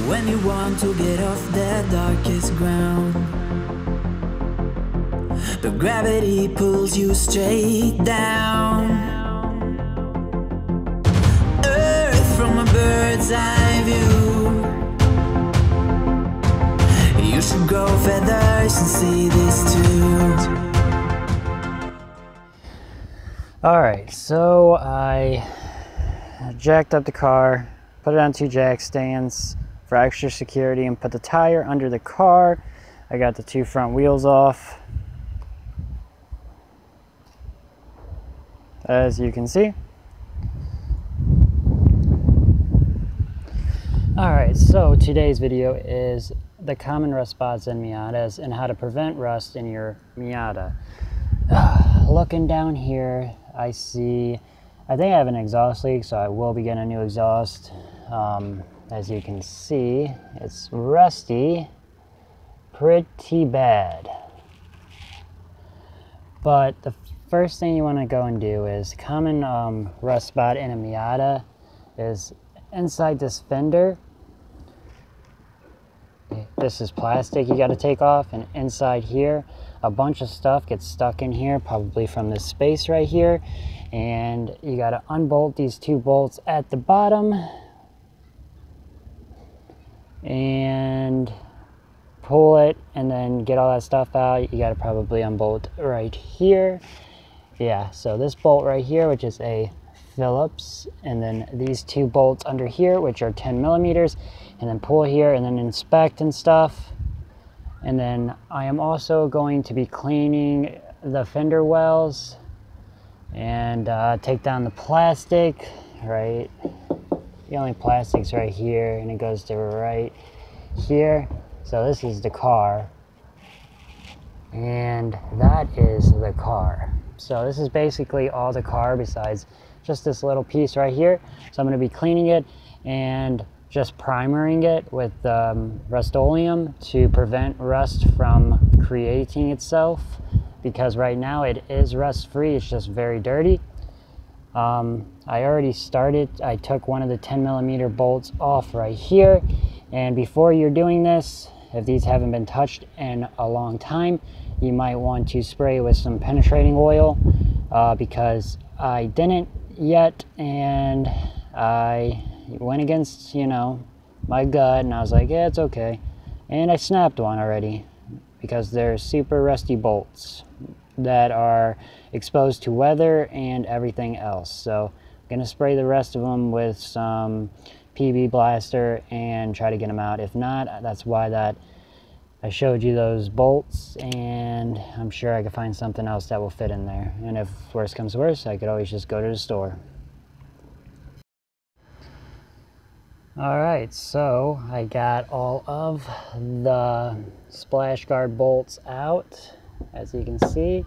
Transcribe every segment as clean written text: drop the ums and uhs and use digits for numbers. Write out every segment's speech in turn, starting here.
when you want to get off that darkest ground, but gravity pulls you straight down. Earth from a bird's eye view. You should grow feathers and see this too. Alright, so I jacked up the car, put it on 2 jack stands for extra security, and put the tire under the car. I got the 2 front wheels off, as you can see. Alright, so today's video is the common rust spots in Miatas and how to prevent rust in your Miata. Looking down here, I think I have an exhaust leak, so I will be getting a new exhaust. As you can see, it's rusty pretty bad. But the first thing you want to go and do is common rust spot in a Miata is inside this fender. This is plastic you got to take off, and inside here a bunch of stuff gets stuck in here, probably from this space right here, and you got to unbolt these 2 bolts at the bottom and pull it, and then get all that stuff out. You got to probably unbolt right here. Yeah, so this bolt right here, which is a Phillips, and then these 2 bolts under here, which are 10 millimeters, and then pull here and then inspect and stuff. And then I am also going to be cleaning the fender wells and take down the plastic, right? The only plastic's right here, and it goes to right here. So this is the car, and that is the car. So this is basically all the car besides just this little piece right here. So I'm going to be cleaning it and just primering it with Rust-Oleum to prevent rust from creating itself, because right now it is rust free, it's just very dirty. I already started. I took one of the 10 millimeter bolts off right here, and before you're doing this, if these haven't been touched in a long time, you might want to spray with some penetrating oil, because I didn't yet, and I went against, you know, my gut, and I was like, yeah, it's okay. And I snapped one already, because they're super rusty bolts that are exposed to weather and everything else. So I'm gonna spray the rest of them with some PB blaster and try to get them out. If not, that's why that I showed you those bolts, and I'm sure I could find something else that will fit in there. And if worse comes to worse, I could always just go to the store. Alright, so I got all of the splash guard bolts out, as you can see.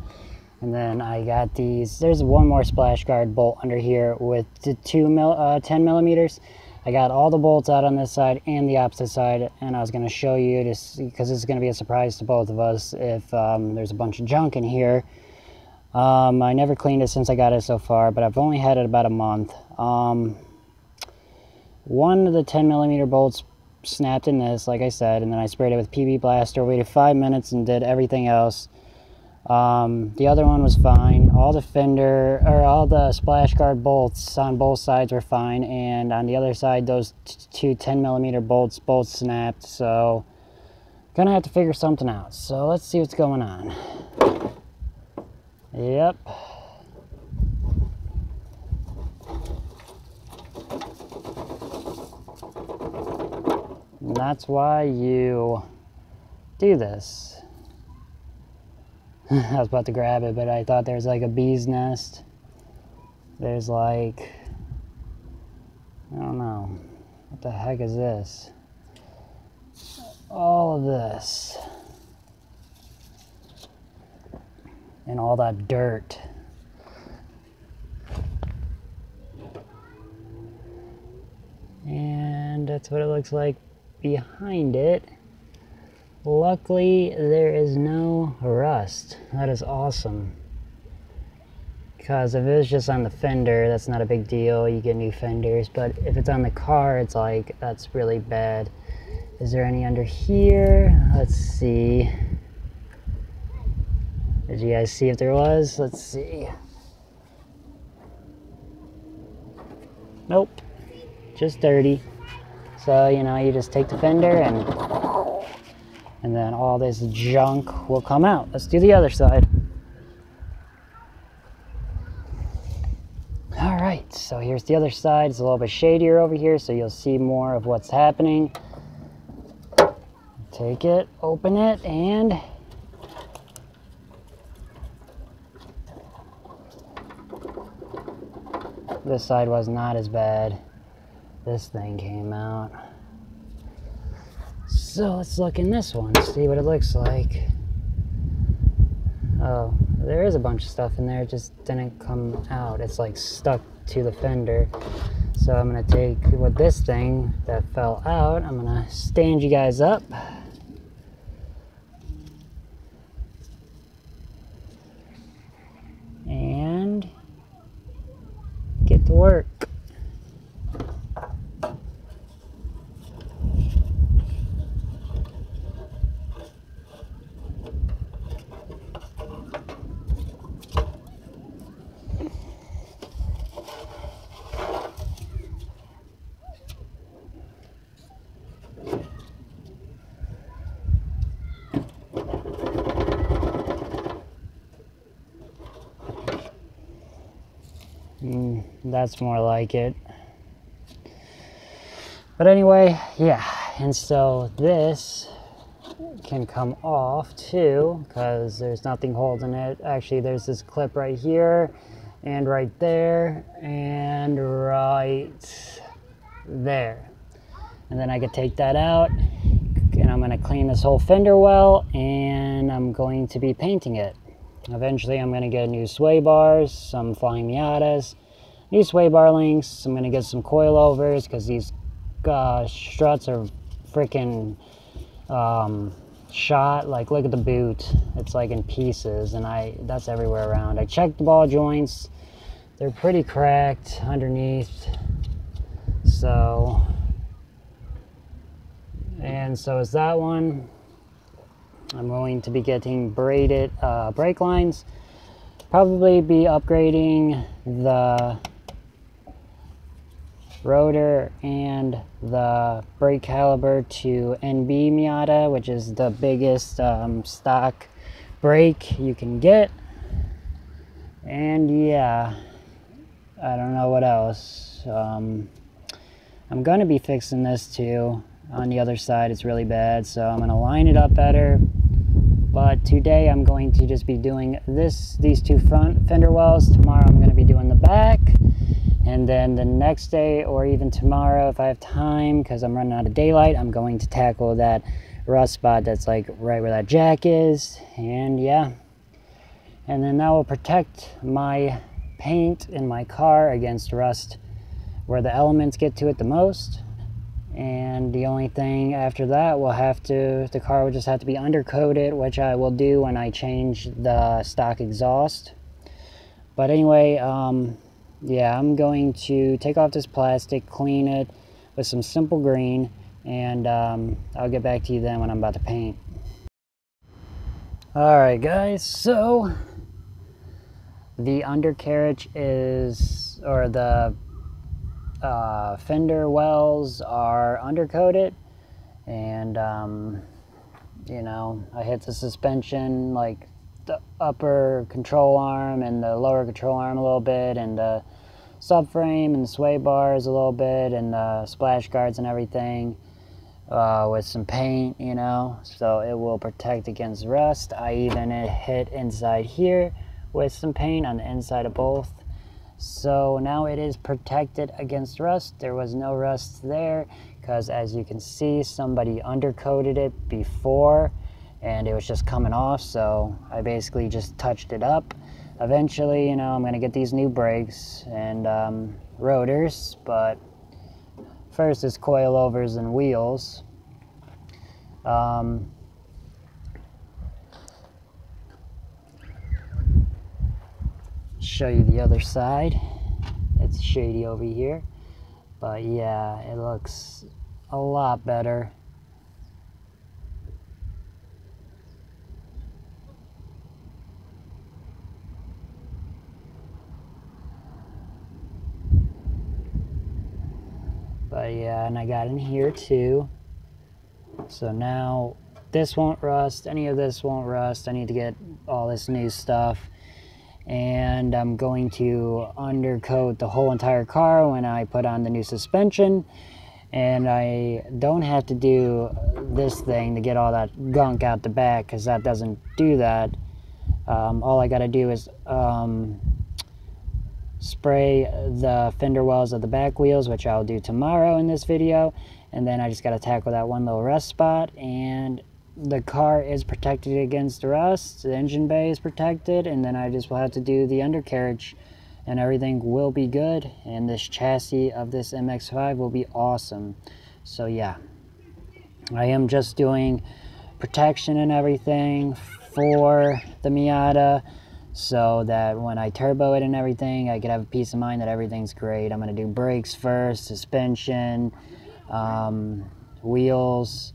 And then I got these, there's one more splash guard bolt under here with the 10 millimeters. I got all the bolts out on this side and the opposite side, and I was going to show you this because it's going to be a surprise to both of us if there's a bunch of junk in here. I never cleaned it since I got it so far, but I've only had it about a month. One of the 10 millimeter bolts snapped in this, like I said, and then I sprayed it with PB blaster, waited 5 minutes, and did everything else. The other one was fine. All the splash guard bolts on both sides were fine, and on the other side, those 2 10 millimeter bolts both snapped. So gonna have to figure something out. So let's see what's going on. Yep. And that's why you do this. I was about to grab it, but I thought there was like a bee's nest. There's like, I don't know. What the heck is this? All of this. And all that dirt. And that's what it looks like behind it. Luckily, there is no rust. That is awesome. Because if it was just on the fender, that's not a big deal. You get new fenders. But if it's on the car, it's like, that's really bad. Is there any under here? Let's see. Did you guys see if there was? Let's see. Nope, just dirty. So, you know, you just take the fender and then all this junk will come out. Let's do the other side. All right, so here's the other side. It's a little bit shadier over here, so you'll see more of what's happening. Take it, open it, and this side was not as bad. This thing came out. So let's look in this one, see what it looks like. Oh, there is a bunch of stuff in there, it just didn't come out. It's like stuck to the fender. So I'm gonna take with this thing that fell out, I'm gonna stand you guys up. And get to work. That's more like it. But anyway, yeah, and so this can come off too because there's nothing holding it. Actually, there's this clip right here and right there and right there. And then I could take that out and I'm going to clean this whole fender well and I'm going to be painting it. Eventually I'm going to get new sway bars, some flying Miatas, new sway bar links. I'm going to get some coilovers because these struts are freaking shot. Like, look at the boot. It's like in pieces and that's everywhere around. I checked the ball joints. They're pretty cracked underneath. So, and so is that one. I'm going to be getting braided brake lines. Probably be upgrading the rotor and the brake caliper to NB Miata, which is the biggest stock brake you can get. And yeah, I don't know what else. I'm gonna be fixing this too. On the other side, it's really bad, so I'm gonna line it up better. But today I'm going to just be doing these two front fender wells. Tomorrow I'm going to be doing the back. And then the next day or even tomorrow if I have time, because I'm running out of daylight, I'm going to tackle that rust spot that's like right where that jack is. And yeah. And then that will protect my paint in my car against rust where the elements get to it the most. And the only thing after that the car will just have to be undercoated, which I will do when I change the stock exhaust. But anyway, yeah, I'm going to take off this plastic, clean it with some simple green, and I'll get back to you then when I'm about to paint. Alright guys, so the undercarriage is, or the fender wells are undercoated, and you know, I hit the suspension, like the upper control arm and the lower control arm a little bit, and the subframe and the sway bars a little bit, and the splash guards and everything with some paint, you know, so it will protect against rust. I even hit inside here with some paint on the inside of both. So now it is protected against rust. There was no rust there because, as you can see, somebody undercoated it before and it was just coming off, so I basically just touched it up. Eventually, you know, I'm going to get these new brakes and rotors, but first is coilovers and wheels. Show you the other side. It's shady over here, but yeah, it looks a lot better. But yeah, and I got in here too. So now this won't rust, any of this won't rust. I need to get all this new stuff. And I'm going to undercoat the whole entire car when I put on the new suspension. And I don't have to do this thing to get all that gunk out the back, because that doesn't do that. All I gotta do is spray the fender wells of the back wheels, which I'll do tomorrow in this video. And then I just gotta tackle that one little rust spot, and the car is protected against rust. The engine bay is protected, and then I just will have to do the undercarriage, and everything will be good, and this chassis of this MX-5 will be awesome. So yeah, I am just doing protection and everything for the Miata, so that when I turbo it and everything, I could have a peace of mind that everything's great. I'm going to do brakes first, suspension, wheels,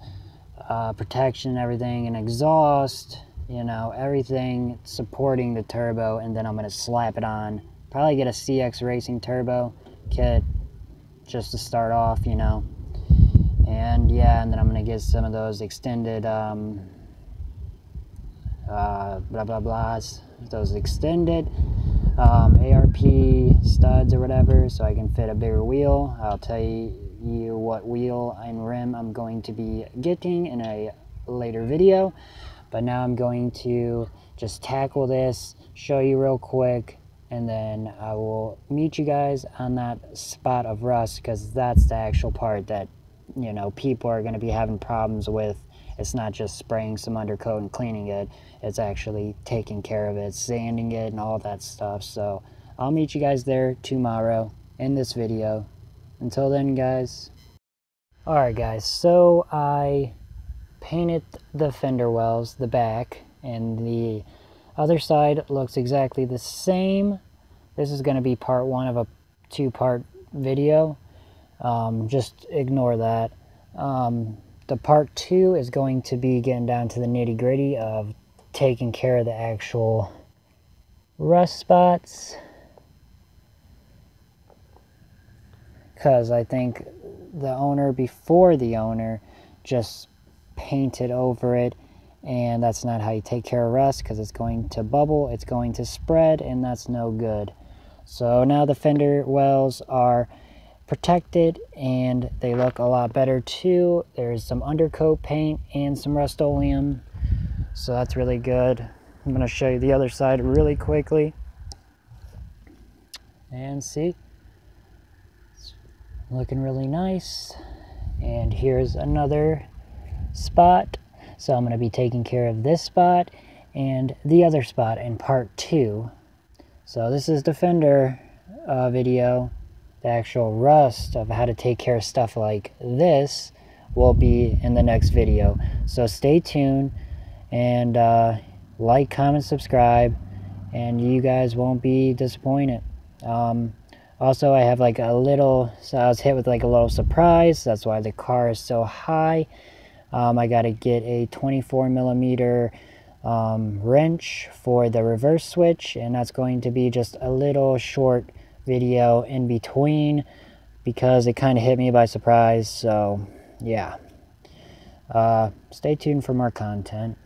protection and everything, and exhaust, you know, everything supporting the turbo, and then I'm going to slap it on. Probably get a CX Racing turbo kit just to start off, you know. And yeah, and then I'm going to get some of those extended blah blah blahs, those extended ARP studs or whatever, so I can fit a bigger wheel. I'll tell you what wheel and rim I'm going to be getting in a later video, but now I'm going to just tackle this, show you real quick, and then I will meet you guys on that spot of rust, because that's the actual part that, you know, people are going to be having problems with. It's not just spraying some undercoat and cleaning it, it's actually taking care of it, sanding it and all that stuff. So I'll meet you guys there tomorrow in this video. Until then, guys. Alright guys, so I painted the fender wells, the back, and the other side looks exactly the same. This is going to be part one of a two-part video. Just ignore that. The part two is going to be getting down to the nitty-gritty of taking care of the actual rust spots, because I think the owner before the owner just painted over it, and that's not how you take care of rust, because it's going to bubble, it's going to spread, and that's no good. So now the fender wells are protected and they look a lot better too. There's some undercoat paint and some Rust-Oleum, so that's really good. I'm going to show you the other side really quickly, and see, it's looking really nice. And here's another spot, so I'm going to be taking care of this spot and the other spot in part two. So this is the fender video. The actual rust of how to take care of stuff like this will be in the next video. So stay tuned, and like, comment, subscribe, and you guys won't be disappointed. Also, I have like a little, so I was hit with like a little surprise. That's why the car is so high. I got to get a 24mm wrench for the reverse switch, and that's going to be just a little short video in between, because it kind of hit me by surprise. So yeah, stay tuned for more content.